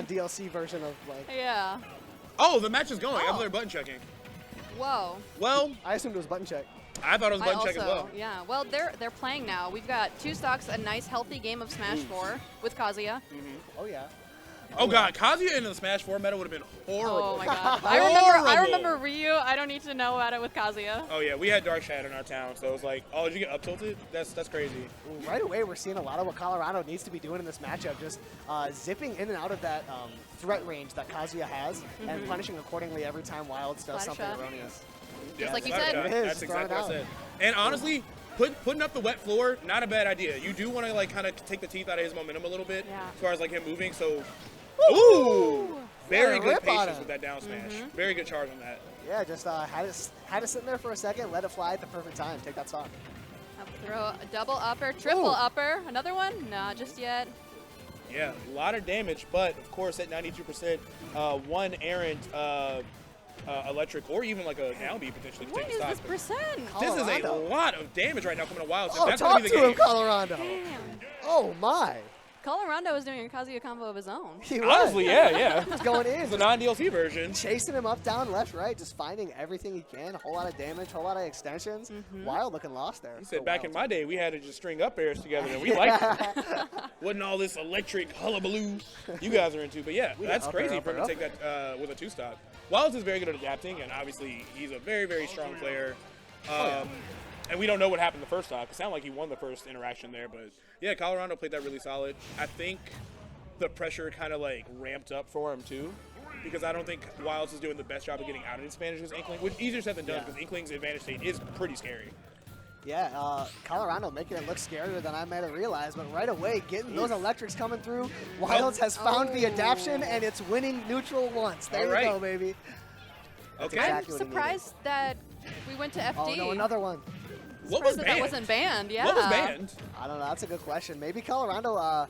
DLC version of like. Yeah. Oh, the match is going. Oh. I'm there button checking. Whoa. Well, I assumed it was button check. I thought it was button check as well. Yeah. Well, they're playing now. We've got 2 stocks, a nice healthy game of Smash 4 with Kazuya. Oh yeah. Oh god, Kazuya in the Smash 4 meta would have been horrible. Oh my god. Horrible. I remember Ryu. I don't need to know about it with Kazuya. Oh yeah, we had Dark Shadow in our town, so it was like, oh, did you get up tilted? That's crazy. Ooh, right away, we're seeing a lot of what Colorado needs to be doing in this matchup, just zipping in and out of that threat range that Kazuya has, and punishing accordingly every time Wildz does something erroneous. Just like you flat said. shot. It is, That's exactly what I throw it said. And honestly, putting up the wet floor, not a bad idea. You do want to like kind of take the teeth out of his momentum a little bit, as far as like him moving. So, ooh, very good patience with that down smash. Very good charge on that. Yeah, just had it sitting there for a second, let it fly at the perfect time. Take that stock. Up throw, a double upper, triple upper. Another one? Not just yet. Yeah, a lot of damage, but of course at 92%, one errant electric or even like a down B potentially could What take is the this stock. percent? This is a lot of damage right now coming to Wildz. Oh, that's talk gonna be the to game. him, Colorado. Damn. Oh my. Colorondo was doing a Kazuya combo of his own. He was. Honestly, yeah. He's going in. It's the non-DLC version. Chasing him up, down, left, right, just finding everything he can. A whole lot of damage, whole lot of extensions. Wild looking lost there. He said back in my day we had to just string up airs together and we liked it. Wasn't all this electric hullabaloo you guys are into. But yeah, that's crazy for him to take that with a 2-stock. Wildz is very good at adapting, and obviously he's a very, very strong player. And we don't know what happened the first stock. It sounded like he won the first interaction there, but yeah, Colorado played that really solid. I think the pressure kind of like ramped up for him too, because I don't think Wildz is doing the best job of getting out of his advantage against Inkling, which easier said than done because Inkling's advantage state is pretty scary. Yeah, Colorado making it look scarier than I might have realized, but right away, getting those electrics coming through, Wildz has found the adaption, and it's winning neutral once. There you go, baby. Okay. Exactly I'm surprised that we went to FD. Oh, no, another one. What was that banned? wasn't banned, yeah. What was banned? I don't know. That's a good question. Maybe Colorado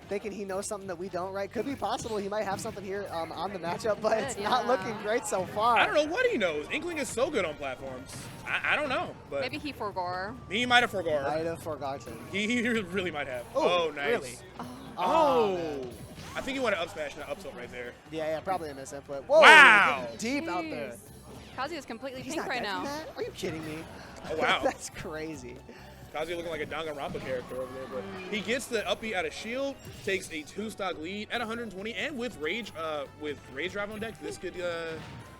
thinking he knows something that we don't, right? Could be possible. He might have something here on the matchup, but it's not looking great so far. I don't know what he knows. Inkling is so good on platforms. I don't know. But maybe he forgore. He might have forgore. Might have forgotten. He really might have. Ooh, Oh, nice. Really? Oh. Man. I think he wanted up smash and up tilt right there. Yeah, probably a misinput. Whoa, Wow. deep out there. Kazuya's completely He's pink not right dead now. from that? Are you kidding me? Oh, wow. That's crazy. Kazuya looking like a Danganronpa character over there, but he gets the up B out of shield, takes a 2-stock lead at 120, and with rage drive on deck, this could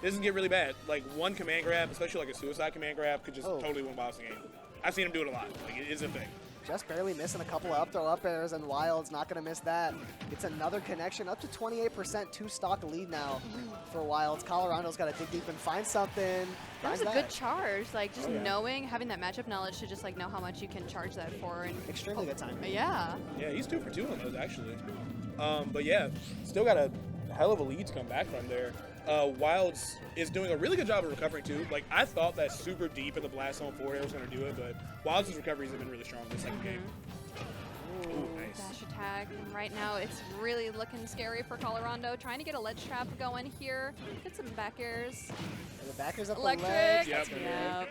doesn't get really bad. Like one command grab, especially like a suicide command grab, could just totally win Wildz the game. I've seen him do it a lot. Like it is a thing. Just barely missing a couple of up throw up airs, and Wild's not going to miss that. It's another connection, up to 28%, 2-stock lead now for Wildz. Colorado's got to dig deep and find something. That was a good charge, like just knowing, having that matchup knowledge to just like know how much you can charge that for. And extremely good time. Yeah. Yeah, he's 2 for 2 on those actually. But yeah, still got a hell of a lead to come back from there. Wildz is doing a really good job of recovering too. Like I thought that super deep in the blast zone forward air was going to do it, but Wildz's recoveries have been really strong in the second game. Ooh, nice. Dash attack. And right now it's really looking scary for Colorondo. Trying to get a ledge trap going here. Get some back airs. And the back airs up Electric. the ledge. Yep.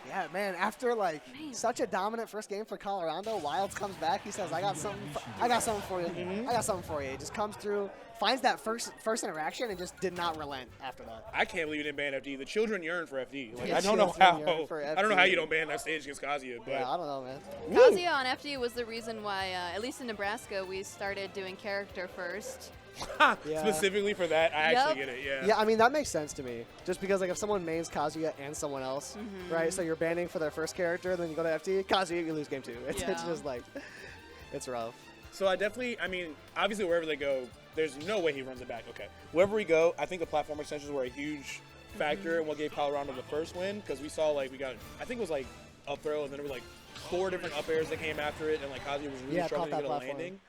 Yeah, man. After like such a dominant first game for Colorado, Wildz comes back. He says, "I got something. I got something for you. I got something for you." He just comes through, finds that first interaction, and just did not relent after that. I can't believe you didn't ban FD. The children yearn for FD. Like Yeah, I don't know children how. yearn for I don't know how FD. you don't ban that stage against Kazuya. But Yeah, I don't know, man. Kazuya on FD was the reason why, at least in Nebraska, we started doing character first. Specifically for that, I actually get it. Yeah. Yeah, I mean that makes sense to me. Just because like if someone mains Kazuya and someone else, right? So you're banning for their first character, then you go to FD, Kazuya, you lose game 2. It's just like, it's rough. So I mean, obviously wherever they go, there's no way he runs it back. Okay. Wherever we go, I think the platform extensions were a huge factor in what gave Colorado the first win, because we saw like I think it was like up throw, and then there were like 4 different up airs that came after it, and like Kazuya was really struggling to get a landing.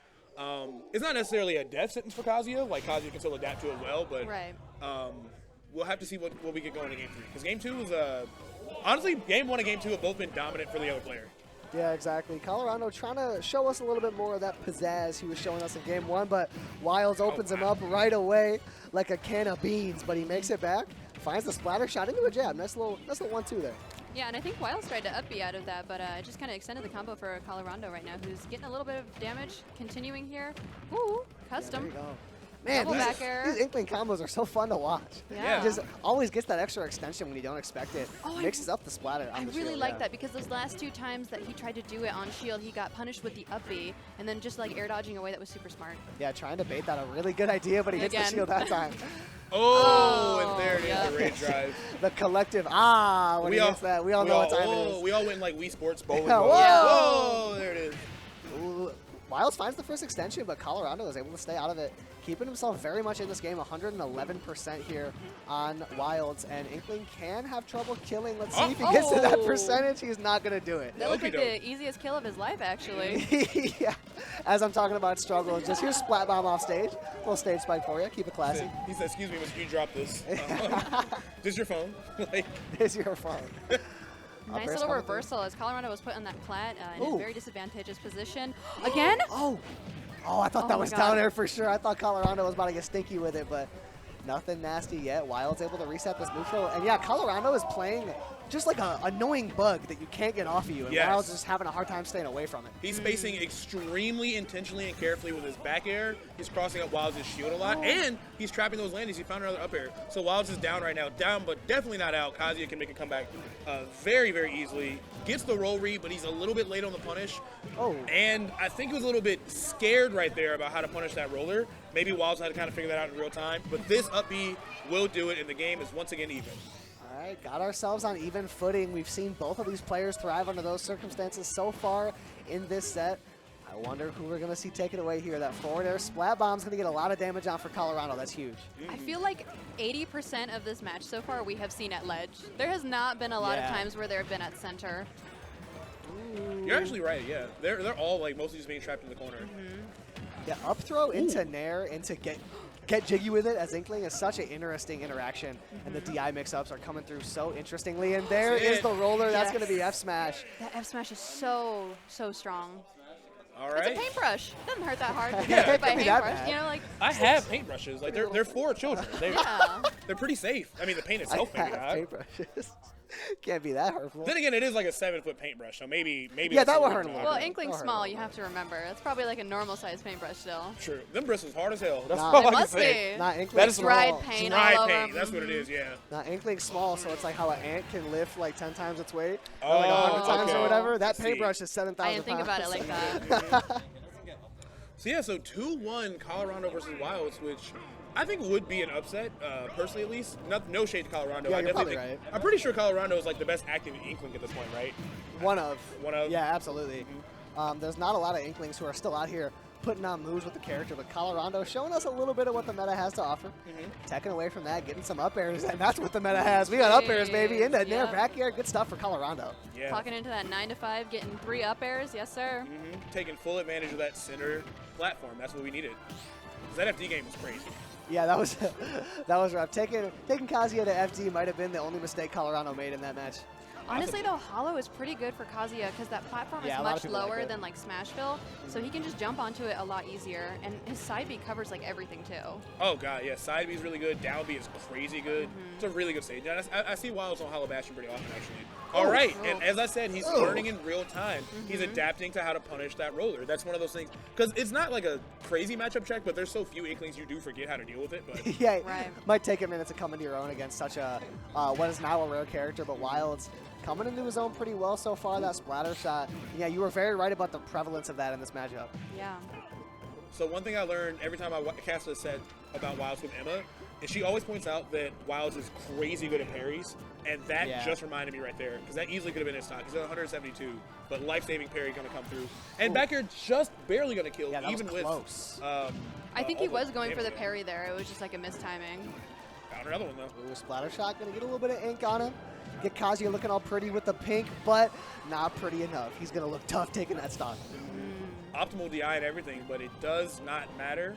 It's not necessarily a death sentence for Kazuya. Like Kazuya can still adapt to it well, but we'll have to see what we get going in game 3. Because game 2 was honestly, game 1 and game 2 have both been dominant for the other player. Yeah, exactly. Colorado trying to show us a little bit more of that pizzazz he was showing us in game 1, but Wildz opens him up right away like a can of beans, but he makes it back, finds the splatter shot into a jab. Nice little 1-2 there. Yeah, and I think Wildz tried to up B out of that, but it just kind of extended the combo for Colorondo right now, who's getting a little bit of damage. Continuing here. Ooh, custom. Yeah, there you go. Man, Double back air. these Inkling combos are so fun to watch. Yeah. Just always gets that extra extension when you don't expect it. Oh, Mixes up the splatter I on the really shield, like yeah. that because those last 2 times that he tried to do it on shield, he got punished with the up B, and then just like air dodging away. That was super smart. Yeah, trying to bait that a really good idea, but he hits the Again. shield that time. Oh, Oh, and there it is, yeah. the rage drive. The collective, when he hits that, we all know what time it is. We all went like Wii Sports bowling. Yeah, mode. whoa! Whoa, there it is. Ooh, Wildz finds the first extension, but Colorondo is able to stay out of it, keeping himself very much in this game. 111% here on Wildz, and Inkling can have trouble killing. Let's see if he gets to that Oh. percentage. He's not going to do it. That looked like Okey-doke. the easiest kill of his life, actually. Yeah, as I'm talking about struggle, just here's Splat Bomb off stage. Little stage spike for you. Keep it classy. He said, "Excuse me, must you drop this? This your phone?" Like, Here's your phone. Nice Up air's little coming through. reversal as Colorondo was put in that plat in Ooh. a very disadvantageous position. Again? Oh, I thought Oh that my was God. down air for sure. I thought Colorondo was about to get stinky with it, but nothing nasty yet. Wild's able to reset this neutral. And yeah, Colorondo is playing just like a annoying bug that you can't get off of you. And Yes. Wild's just having a hard time staying away from it. he's spacing extremely intentionally and carefully with his back air. He's crossing up Wild's shield a lot, and he's trapping those landings. He found another up air. So Wild's is down right now. Down, but definitely not out. Kazuya can make a comeback very, very easily. Gets the roll read, but he's a little bit late on the punish. Oh. And I think he was a little bit scared right there about how to punish that roller. Maybe Wild's had to kind of figure that out in real time. But this up B will do it, and the game is once again even. All right, got ourselves on even footing. We've seen both of these players thrive under those circumstances so far in this set. I wonder who we're going to see take it away here. That forward air splat bomb's going to get a lot of damage on for Colorondo. That's huge. I feel like 80% of this match so far we have seen at ledge. There has not been a lot of Yeah. times where they've been at center. You're actually right, yeah. They're all like mostly just being trapped in the corner. Yeah, up throw into Nair, into get jiggy with it as Inkling is such an interesting interaction. And the DI mix-ups are coming through so interestingly. And there That's is it. the roller. That's going to be Yes. F smash. That F smash is so strong. All It's a right. paintbrush. Doesn't hurt that hard to Yeah, get hit it by a can't be that paintbrush. bad. You know, like I have paintbrushes. Like they're for children. yeah. They're pretty safe. I mean, the paint I itself maybe have not. paintbrushes. Can't be that hurtful. Then again, it is like a 7-foot paintbrush, so maybe. Yeah, that's that would little hurt a bit little. Well, Okay. Inkling's Alright. small, you have to remember. It's probably like a normal sized paintbrush still. True. Them bristles hard as hell. That's Nah. all It I can must say. be. Not Inkling That is small. Dried paint Dry all over. paint. That's what it is. Yeah. Not Inkling's small, so it's like how an ant can lift like 10 times its weight, or Oh, like 100 times okay. or whatever. That I see. paintbrush is 7,000 I didn't think about it pounds. like that. So yeah, so 2-1 Colorondo versus Wildz, which I think would be an upset, personally at least. No shade to Colorondo. Yeah, I you're definitely probably think, right. I'm pretty sure Colorondo is like the best active Inkling at this point, right? One of. One of. Yeah, absolutely. There's not a lot of Inklings who are still out here putting on moves with the character, but Colorondo showing us a little bit of what the meta has to offer. Taking away from that, getting some up airs, and that's what the meta has. We got up airs, baby. Into Nair Yep. back air. Good stuff for Colorondo. Yeah. Talking into that 9 to 5, getting 3 up airs. Yes, sir. Taking full advantage of that center platform. That's what we needed. 'Cause that FD game was crazy. Yeah, that was that was rough. Taking Kazuya to FD might have been the only mistake Colorondo made in that match. Honestly, though, Hollow is pretty good for Kazuya because that platform Yeah, is a lot of much people like lower it. than like Smashville, so he can just jump onto it a lot easier. And his side B covers like everything too. Oh god, yeah. Side B is really good. Down B is crazy good. It's a really good stage. And I see Wildz on Hollow Bastion pretty often actually. All right, and as I said, he's learning in real time. He's adapting to how to punish that roller. That's one of those things because it's not like a crazy matchup check, but there's so few Inklings you do forget how to deal with it. But Yeah, Right. might take a minute to come into your own against such a what is now a rare character, but Wildz coming into his own pretty well so far. That splatter shot. Yeah, you were very right about the prevalence of that in this matchup. Yeah. So one thing I learned every time I cast a set about Wildz with Emma, is she always points out that Wildz is crazy good at parries, and that Yeah. just reminded me right there, because that easily could have been his stock. He's at 172, but life-saving parry going to come through. And back air just barely going to kill, Yeah, that even was with... close. I think all he was going for the damage. parry there. It was just like a mistiming. Found another one, though. Ooh, splatter shot, gonna get a little bit of ink on him. Get Kazuya looking all pretty with the pink, but not pretty enough. He's gonna look tough taking that stock. Optimal DI and everything, but it does not matter.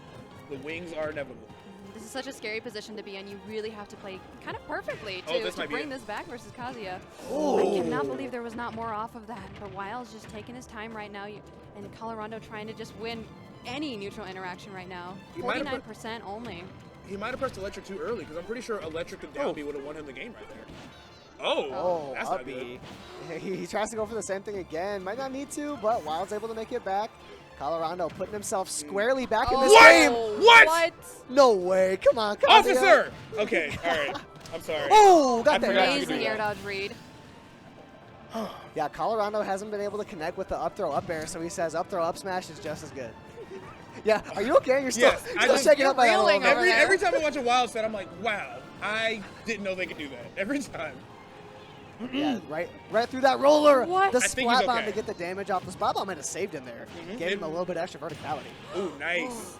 The wings are inevitable. This is such a scary position to be in. You really have to play kind of perfectly Oh, to, this to might be bring it. this back versus Kazuya. Ooh. I cannot believe there was not more off of that. But Wild's just taking his time right now, and Colorondo trying to just win any neutral interaction right now. He might have 49% only. He might have pressed electric too early, because I'm pretty sure electric and down B would have won him the game right there. Oh, Oh, that's up not good. B. He tries to go for the same thing again. Might not need to, but Wild's able to make it back. Colorondo putting himself squarely back in this What? game. What? No way. Come on, Kazuya. Officer! Okay, all right. I'm sorry. Oh, got I there. forgot you could do Amazing air that. dodge read. Yeah, Colorondo hasn't been able to connect with the up throw up air, so he says up throw up smash is just as good. Yeah, are you okay? You're still, Yes, still shaking up my head a little reeling bit. over there. Every time I watch a Wildz set, I'm like, wow, I didn't know they could do that. Every time. Yeah, right through that roller. What? The I think splat he's bomb okay. to get the damage off. The splat bomb might have saved him there. Gave him a little bit extra verticality. Ooh, nice.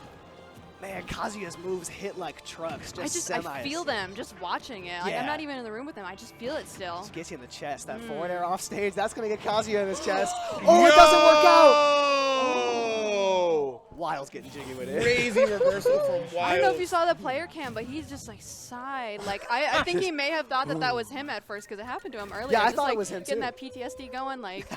Man, Kazuya's moves hit like trucks, just semis. I feel them just watching it. Like, Yeah. I'm not even in the room with them. I just feel it still. Just gets you in the chest. That forward air off stage, that's going to get Kazuya in his chest. Oh, it doesn't work out. Oh! Wild's getting jiggy with it. Crazy reversal from Wildz. I don't know if you saw the player cam, but he's just like sighed. Like I think he may have thought that was him at first because it happened to him earlier. Yeah, I just, thought it like, was him, getting too. that PTSD going. Like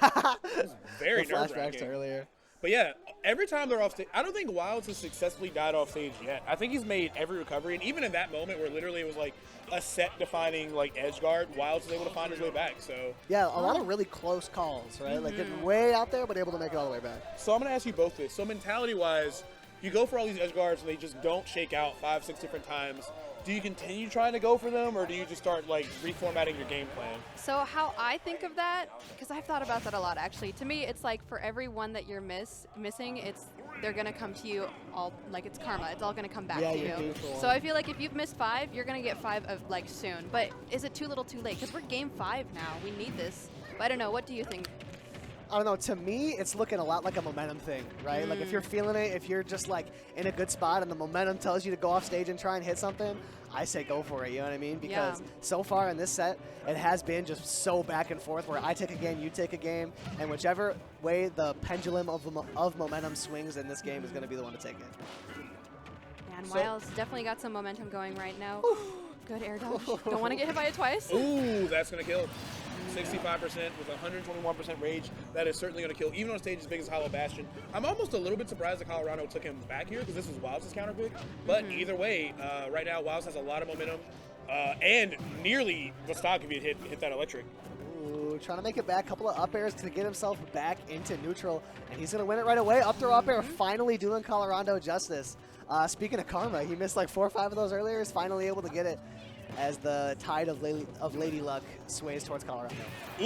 Very The flashbacks to nerve-wracking. earlier. But yeah, every time they're off stage, I don't think Wildz has successfully died off stage yet. I think he's made every recovery, and even in that moment where literally it was like a set-defining like edge guard, Wildz was able to find his way back. So Yeah, a lot of really close calls, right? Like getting way out there, but able to make it all the way back. So I'm going to ask you both this. So mentality-wise, you go for all these edge guards and they just don't shake out 5-6 different times. Do you continue trying to go for them, or do you just start like reformatting your game plan? so, how I think of that, because I've thought about that a lot actually. To me, it's like for every one that you're missing, they're gonna come to you all like it's karma. It's all gonna come back Yeah, to you're you. due for one. So I feel like if you've missed 5, you're gonna get 5 of like soon. But is it too little, too late? Because we're game 5 now. We need this. But I don't know. What do you think? I don't know. To me, it's looking a lot like a momentum thing, right? Like if you're feeling it, if you're just like in a good spot and the momentum tells you to go off stage and try and hit something, I say go for it. You know what I mean? Because so far in this set, it has been just so back and forth where I take a game, you take a game, and whichever way the pendulum of momentum swings in this game is going to be the one to take it. Man, So- Wildz definitely got some momentum going right now. Good air dodge. Don't want to get hit by it twice. Ooh, that's going to kill. 65% with 121% rage. That is certainly going to kill, even on a stage as big as Hollow Bastion. I'm almost a little bit surprised that Colorondo took him back here because this was Wild's counter pick. But either way, right now, Wildz has a lot of momentum and nearly the stock if he hit that electric. Ooh, trying to make it back. Couple of up airs to get himself back into neutral. And he's going to win it right away. Up throw up air, finally doing Colorondo justice. Speaking of karma, he missed like 4 or 5 of those earlier. He's finally able to get it as the tide of Lady Luck sways towards Colorondo. Ooh!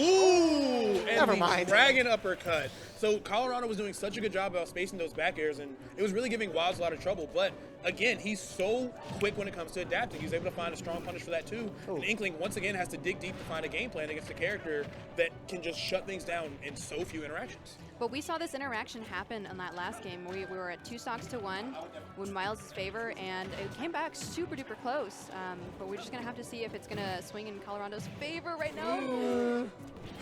And Never the mind. dragon uppercut. So Colorondo was doing such a good job about spacing those back airs, and it was really giving Wildz a lot of trouble. But again, he's so quick when it comes to adapting. He's able to find a strong punish for that too. And Inkling once again has to dig deep to find a game plan against a character that can just shut things down in so few interactions. But we saw this interaction happen in that last game. We were at 2 stocks to 1 when Wildz' favor, and it came back super duper close. But we're just gonna have to see if it's gonna swing in Colorondo's favor right now.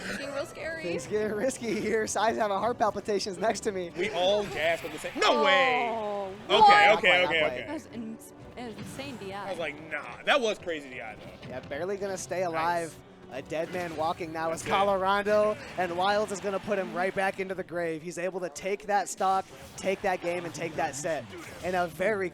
It's getting real scary. Things getting risky here. Si's having heart palpitations next to me. We all gasped at the same. No way! Oh, Okay, what? okay, Not okay, quite. okay. That was an insane DI. I was like, nah, that was crazy DI though. Yeah, barely going to stay alive. A dead man walking now is That's it. Colorondo, and Wildz is going to put him right back into the grave. He's able to take that stock, take that game, and take that set in a very